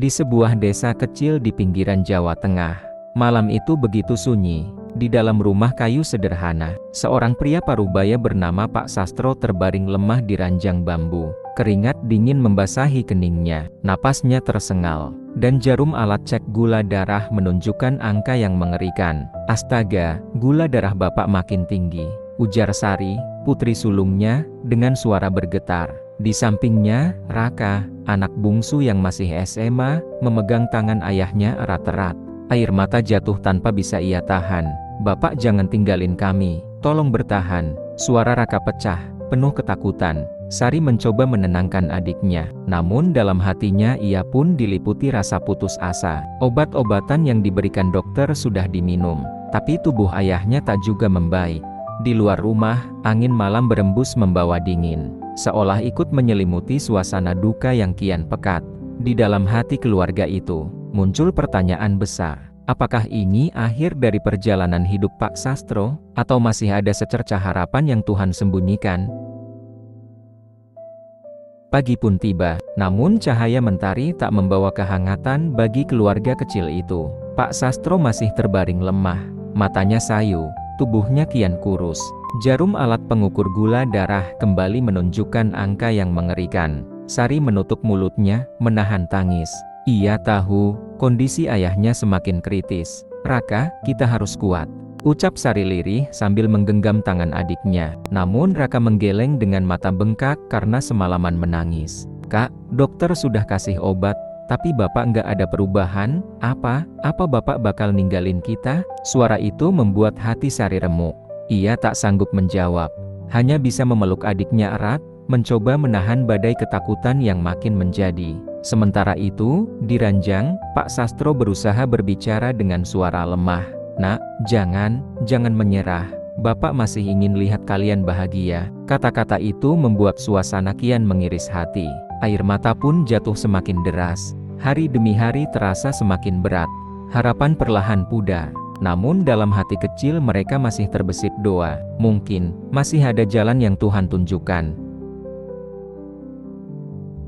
di sebuah desa kecil di pinggiran Jawa Tengah. Malam itu begitu sunyi. Di dalam rumah kayu sederhana, seorang pria parubaya bernama Pak Sastro terbaring lemah di ranjang bambu. Keringat dingin membasahi keningnya, napasnya tersengal, dan jarum alat cek gula darah menunjukkan angka yang mengerikan. "Astaga, gula darah Bapak makin tinggi," ujar Sari, putri sulungnya, dengan suara bergetar. Di sampingnya, Raka, anak bungsu yang masih SMA, memegang tangan ayahnya erat-erat. Air mata jatuh tanpa bisa ia tahan. "Bapak jangan tinggalin kami, tolong bertahan." Suara Raka pecah, penuh ketakutan. Sari mencoba menenangkan adiknya, namun dalam hatinya ia pun diliputi rasa putus asa. Obat-obatan yang diberikan dokter sudah diminum, tapi tubuh ayahnya tak juga membaik. Di luar rumah, angin malam berembus membawa dingin, seolah ikut menyelimuti suasana duka yang kian pekat. Di dalam hati keluarga itu, muncul pertanyaan besar. Apakah ini akhir dari perjalanan hidup Pak Sastro, atau masih ada secercah harapan yang Tuhan sembunyikan? Pagi pun tiba, namun cahaya mentari tak membawa kehangatan bagi keluarga kecil itu. Pak Sastro masih terbaring lemah, matanya sayu, tubuhnya kian kurus. Jarum alat pengukur gula darah kembali menunjukkan angka yang mengerikan. Sari menutup mulutnya, menahan tangis. Ia tahu, kondisi ayahnya semakin kritis. "Raka, kita harus kuat," ucap Sari lirih sambil menggenggam tangan adiknya. Namun Raka menggeleng dengan mata bengkak karena semalaman menangis. "Kak, dokter sudah kasih obat, tapi Bapak nggak ada perubahan. Apa Bapak bakal ninggalin kita?" Suara itu membuat hati Sari remuk. Ia tak sanggup menjawab, hanya bisa memeluk adiknya erat, mencoba menahan badai ketakutan yang makin menjadi. Sementara itu, di ranjang, Pak Sastro berusaha berbicara dengan suara lemah. "Nak, jangan menyerah. Bapak masih ingin lihat kalian bahagia." Kata-kata itu membuat suasana kian mengiris hati. Air mata pun jatuh semakin deras. Hari demi hari terasa semakin berat. Harapan perlahan pudar. Namun dalam hati kecil mereka masih terbesit doa. Mungkin masih ada jalan yang Tuhan tunjukkan.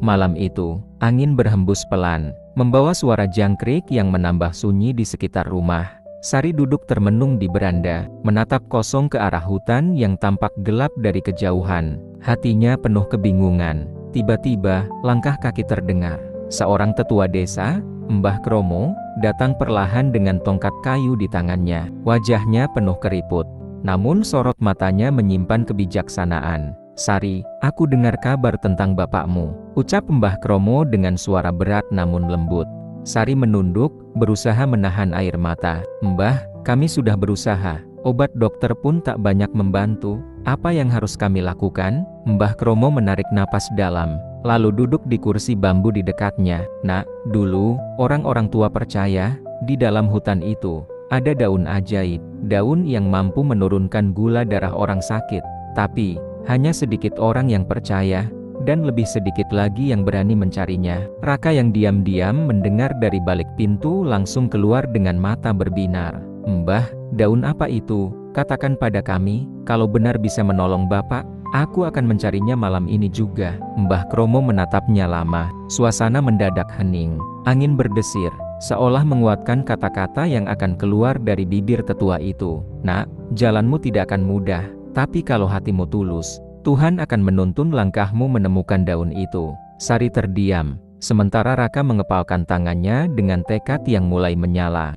Malam itu, angin berhembus pelan, membawa suara jangkrik yang menambah sunyi di sekitar rumah. Sari duduk termenung di beranda, menatap kosong ke arah hutan yang tampak gelap dari kejauhan. Hatinya penuh kebingungan. Tiba-tiba, langkah kaki terdengar. Seorang tetua desa, Mbah Kromo, datang perlahan dengan tongkat kayu di tangannya. Wajahnya penuh keriput, namun sorot matanya menyimpan kebijaksanaan. "Sari, aku dengar kabar tentang bapakmu," ucap Mbah Kromo dengan suara berat namun lembut. Sari menunduk, berusaha menahan air mata. "Mbah, kami sudah berusaha. Obat dokter pun tak banyak membantu. Apa yang harus kami lakukan?" Mbah Kromo menarik napas dalam, lalu duduk di kursi bambu di dekatnya. "Nak, dulu, orang-orang tua percaya, di dalam hutan itu, ada daun ajaib. Daun yang mampu menurunkan gula darah orang sakit. Tapi hanya sedikit orang yang percaya, dan lebih sedikit lagi yang berani mencarinya." Raka yang diam-diam mendengar dari balik pintu langsung keluar dengan mata berbinar. "Mbah, daun apa itu? Katakan pada kami, kalau benar bisa menolong Bapak, aku akan mencarinya malam ini juga." Mbah Kromo menatapnya lama. Suasana mendadak hening. Angin berdesir, seolah menguatkan kata-kata yang akan keluar dari bibir tetua itu. "Nak, jalanmu tidak akan mudah. Tapi kalau hatimu tulus, Tuhan akan menuntun langkahmu menemukan daun itu." Sari terdiam, sementara Raka mengepalkan tangannya dengan tekad yang mulai menyala.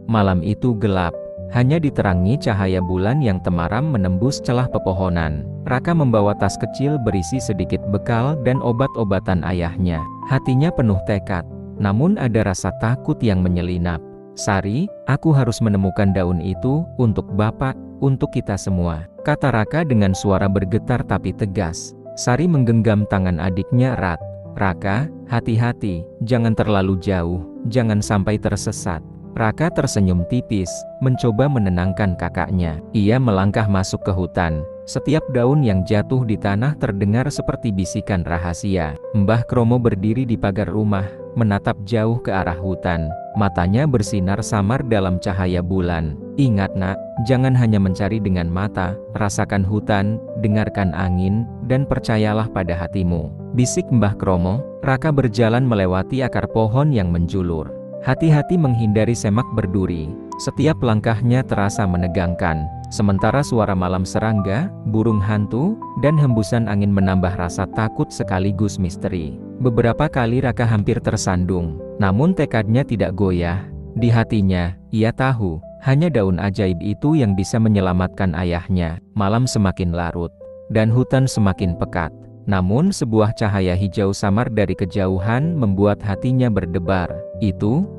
Malam itu gelap, hanya diterangi cahaya bulan yang temaram menembus celah pepohonan. Raka membawa tas kecil berisi sedikit bekal dan obat-obatan ayahnya. Hatinya penuh tekad, namun ada rasa takut yang menyelinap. "Sari, aku harus menemukan daun itu, untuk Bapak, untuk kita semua," kata Raka dengan suara bergetar tapi tegas. Sari menggenggam tangan adiknya erat. "Raka, hati-hati, jangan terlalu jauh, jangan sampai tersesat." Raka tersenyum tipis, mencoba menenangkan kakaknya. Ia melangkah masuk ke hutan. Setiap daun yang jatuh di tanah terdengar seperti bisikan rahasia. Mbah Kromo berdiri di pagar rumah, menatap jauh ke arah hutan. Matanya bersinar samar dalam cahaya bulan. "Ingat nak, jangan hanya mencari dengan mata, rasakan hutan, dengarkan angin, dan percayalah pada hatimu," bisik Mbah Kromo. Raka berjalan melewati akar pohon yang menjulur. Hati-hati menghindari semak berduri. Setiap langkahnya terasa menegangkan. Sementara suara malam serangga, burung hantu, dan hembusan angin menambah rasa takut sekaligus misteri. Beberapa kali Raka hampir tersandung, namun tekadnya tidak goyah. Di hatinya, ia tahu, hanya daun ajaib itu yang bisa menyelamatkan ayahnya. Malam semakin larut, dan hutan semakin pekat. Namun sebuah cahaya hijau samar dari kejauhan membuat hatinya berdebar.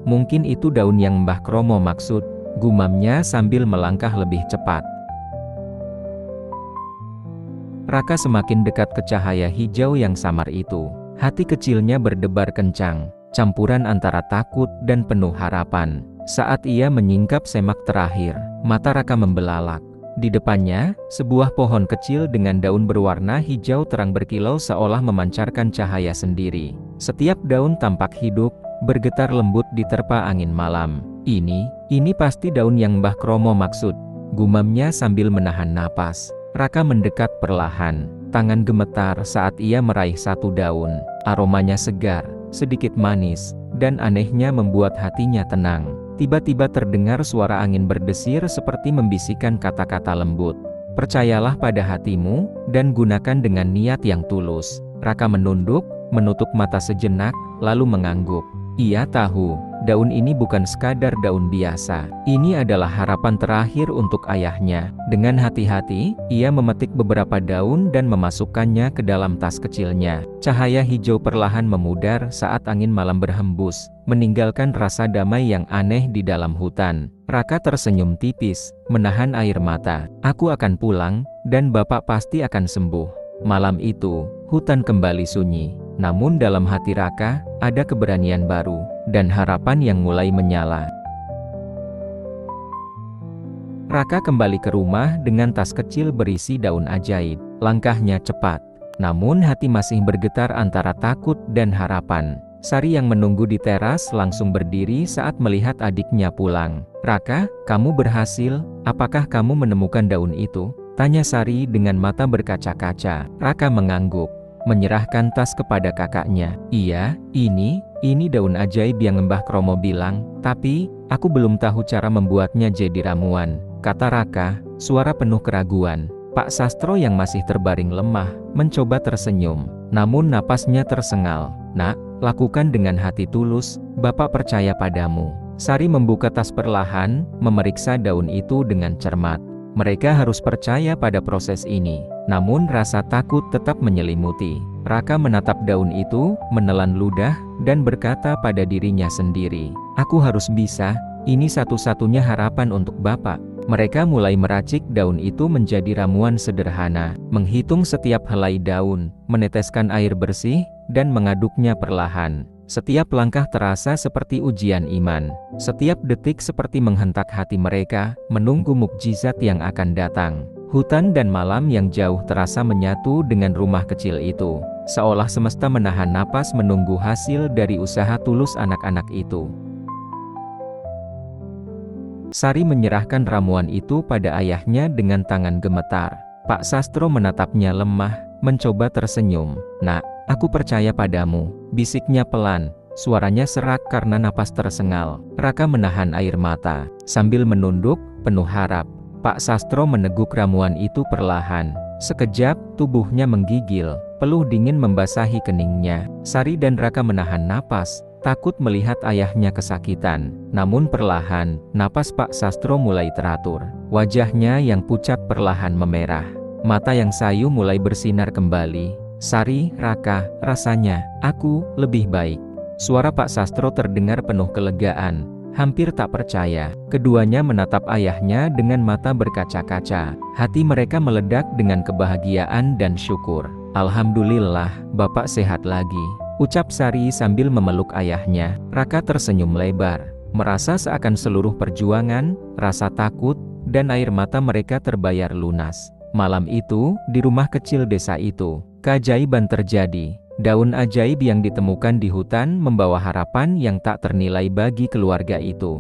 Mungkin itu daun yang Mbah Kromo maksud, gumamnya sambil melangkah lebih cepat. Raka semakin dekat ke cahaya hijau yang samar itu. Hati kecilnya berdebar kencang, campuran antara takut dan penuh harapan. Saat ia menyingkap semak terakhir, mata Raka membelalak. Di depannya, sebuah pohon kecil dengan daun berwarna hijau terang berkilau seolah memancarkan cahaya sendiri. Setiap daun tampak hidup, bergetar lembut diterpa angin malam. Ini pasti daun yang Mbah Kromo maksud, gumamnya sambil menahan napas. Raka mendekat perlahan, tangan gemetar saat ia meraih satu daun. Aromanya segar, sedikit manis, dan anehnya membuat hatinya tenang. Tiba-tiba terdengar suara angin berdesir seperti membisikkan kata-kata lembut. "Percayalah pada hatimu, dan gunakan dengan niat yang tulus." Raka menunduk, menutup mata sejenak, lalu mengangguk. Ia tahu, daun ini bukan sekadar daun biasa. Ini adalah harapan terakhir untuk ayahnya. Dengan hati-hati, ia memetik beberapa daun dan memasukkannya ke dalam tas kecilnya. Cahaya hijau perlahan memudar saat angin malam berhembus, meninggalkan rasa damai yang aneh di dalam hutan. Raka tersenyum tipis, menahan air mata. "Aku akan pulang, dan Bapak pasti akan sembuh." Malam itu, hutan kembali sunyi. Namun dalam hati Raka, ada keberanian baru, dan harapan yang mulai menyala. Raka kembali ke rumah dengan tas kecil berisi daun ajaib. Langkahnya cepat, namun hati masih bergetar antara takut dan harapan. Sari yang menunggu di teras langsung berdiri saat melihat adiknya pulang. "Raka, kamu berhasil, apakah kamu menemukan daun itu?" tanya Sari dengan mata berkaca-kaca. Raka mengangguk, menyerahkan tas kepada kakaknya. "Iya, ini daun ajaib yang Mbah Kromo bilang, tapi aku belum tahu cara membuatnya jadi ramuan," kata Raka, suara penuh keraguan. Pak Sastro yang masih terbaring lemah, mencoba tersenyum, namun napasnya tersengal. "Nak, lakukan dengan hati tulus, Bapak percaya padamu." Sari membuka tas perlahan, memeriksa daun itu dengan cermat. Mereka harus percaya pada proses ini. Namun rasa takut tetap menyelimuti. Raka menatap daun itu, menelan ludah, dan berkata pada dirinya sendiri, "Aku harus bisa, ini satu-satunya harapan untuk Bapak." Mereka mulai meracik daun itu menjadi ramuan sederhana, menghitung setiap helai daun, meneteskan air bersih, dan mengaduknya perlahan. Setiap langkah terasa seperti ujian iman. Setiap detik seperti menghentak hati mereka, menunggu mukjizat yang akan datang. Hutan dan malam yang jauh terasa menyatu dengan rumah kecil itu. Seolah semesta menahan napas menunggu hasil dari usaha tulus anak-anak itu. Sari menyerahkan ramuan itu pada ayahnya dengan tangan gemetar. Pak Sastro menatapnya lemah, mencoba tersenyum. "Nak, aku percaya padamu," bisiknya pelan, suaranya serak karena napas tersengal. Raka menahan air mata, sambil menunduk, penuh harap. Pak Sastro meneguk ramuan itu perlahan. Sekejap, tubuhnya menggigil, peluh dingin membasahi keningnya. Sari dan Raka menahan napas, takut melihat ayahnya kesakitan. Namun perlahan, napas Pak Sastro mulai teratur. Wajahnya yang pucat perlahan memerah. Mata yang sayu mulai bersinar kembali. "Sari, Raka, rasanya, aku lebih baik." Suara Pak Sastro terdengar penuh kelegaan, hampir tak percaya. Keduanya menatap ayahnya dengan mata berkaca-kaca. Hati mereka meledak dengan kebahagiaan dan syukur. "Alhamdulillah, Bapak sehat lagi," ucap Sari sambil memeluk ayahnya. Raka tersenyum lebar, merasa seakan seluruh perjuangan, rasa takut, dan air mata mereka terbayar lunas. Malam itu, di rumah kecil desa itu, keajaiban terjadi. Daun ajaib yang ditemukan di hutan membawa harapan yang tak ternilai bagi keluarga itu.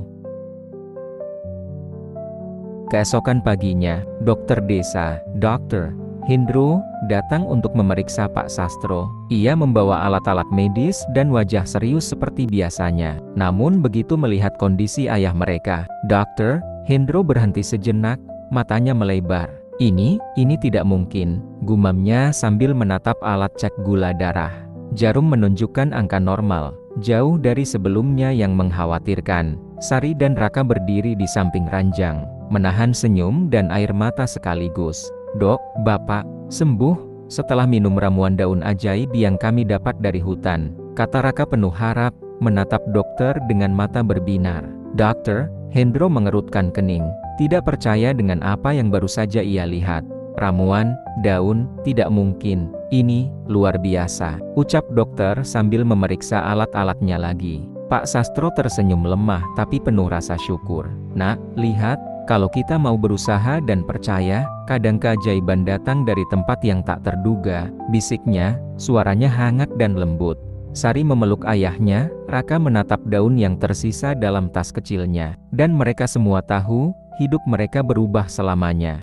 Keesokan paginya, dokter desa, Dr. Hendro, datang untuk memeriksa Pak Sastro. Ia membawa alat-alat medis dan wajah serius seperti biasanya. Namun begitu melihat kondisi ayah mereka, Dr. Hendro berhenti sejenak, matanya melebar. Ini tidak mungkin, gumamnya sambil menatap alat cek gula darah. Jarum menunjukkan angka normal, jauh dari sebelumnya yang mengkhawatirkan. Sari dan Raka berdiri di samping ranjang, menahan senyum dan air mata sekaligus. "Dok, Bapak, sembuh setelah minum ramuan daun ajaib yang kami dapat dari hutan," kata Raka penuh harap, menatap dokter dengan mata berbinar. Dr. Hendro mengerutkan kening, tidak percaya dengan apa yang baru saja ia lihat. "Ramuan, daun, tidak mungkin, ini luar biasa," ucap dokter sambil memeriksa alat-alatnya lagi. Pak Sastro tersenyum lemah tapi penuh rasa syukur. "Nak, lihat, kalau kita mau berusaha dan percaya, kadang keajaiban datang dari tempat yang tak terduga," bisiknya, suaranya hangat dan lembut. Sari memeluk ayahnya, Raka menatap daun yang tersisa dalam tas kecilnya, dan mereka semua tahu, hidup mereka berubah selamanya.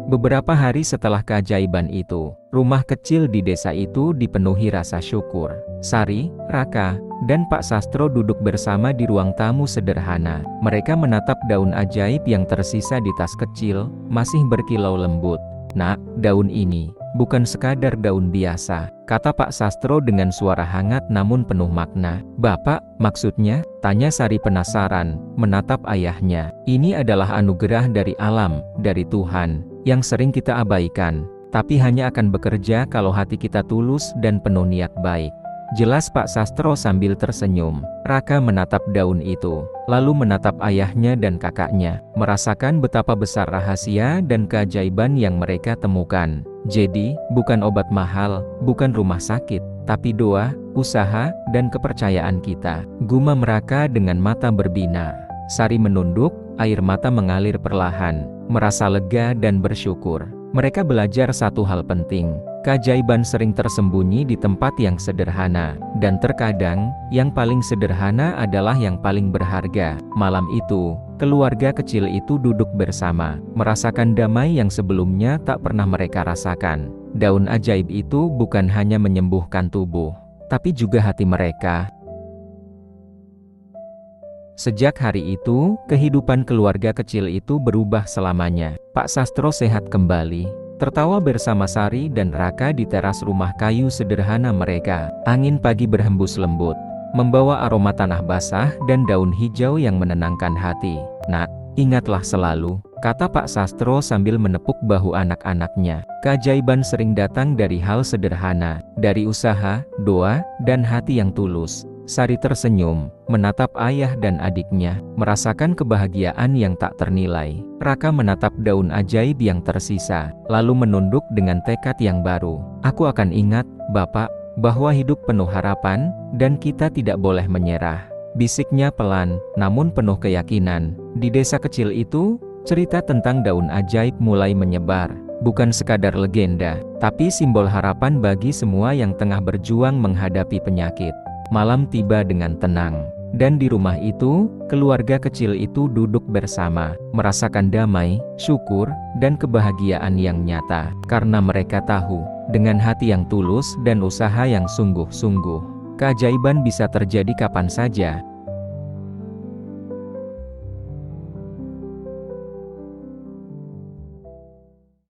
Beberapa hari setelah keajaiban itu, rumah kecil di desa itu dipenuhi rasa syukur. Sari, Raka, dan Pak Sastro duduk bersama di ruang tamu sederhana. Mereka menatap daun ajaib yang tersisa di tas kecil, masih berkilau lembut. "Nak, daun ini bukan sekadar daun biasa," kata Pak Sastro dengan suara hangat namun penuh makna. "Bapak, maksudnya?" tanya Sari penasaran, menatap ayahnya. "Ini adalah anugerah dari alam, dari Tuhan, yang sering kita abaikan, tapi hanya akan bekerja kalau hati kita tulus dan penuh niat baik," jelas Pak Sastro sambil tersenyum. Raka menatap daun itu, lalu menatap ayahnya dan kakaknya, merasakan betapa besar rahasia dan keajaiban yang mereka temukan. Jadi, bukan obat mahal, bukan rumah sakit, tapi doa, usaha, dan kepercayaan kita, gumam Raka dengan mata berbinar. Sari menunduk, air mata mengalir perlahan, merasa lega dan bersyukur. Mereka belajar satu hal penting, keajaiban sering tersembunyi di tempat yang sederhana, dan terkadang, yang paling sederhana adalah yang paling berharga. Malam itu, keluarga kecil itu duduk bersama, merasakan damai yang sebelumnya tak pernah mereka rasakan. Daun ajaib itu bukan hanya menyembuhkan tubuh, tapi juga hati mereka. Sejak hari itu, kehidupan keluarga kecil itu berubah selamanya. Pak Sastro sehat kembali, tertawa bersama Sari dan Raka di teras rumah kayu sederhana mereka. Angin pagi berhembus lembut, membawa aroma tanah basah dan daun hijau yang menenangkan hati. "Nak, ingatlah selalu," kata Pak Sastro sambil menepuk bahu anak-anaknya. "Keajaiban sering datang dari hal sederhana, dari usaha, doa, dan hati yang tulus." Sari tersenyum, menatap ayah dan adiknya, merasakan kebahagiaan yang tak ternilai. Raka menatap daun ajaib yang tersisa, lalu menunduk dengan tekad yang baru. "Aku akan ingat, Bapak, bahwa hidup penuh harapan, dan kita tidak boleh menyerah," bisiknya pelan, namun penuh keyakinan. Di desa kecil itu, cerita tentang daun ajaib mulai menyebar. Bukan sekadar legenda, tapi simbol harapan bagi semua yang tengah berjuang menghadapi penyakit. Malam tiba dengan tenang, dan di rumah itu, keluarga kecil itu duduk bersama, merasakan damai, syukur, dan kebahagiaan yang nyata. Karena mereka tahu, dengan hati yang tulus dan usaha yang sungguh-sungguh, keajaiban bisa terjadi kapan saja,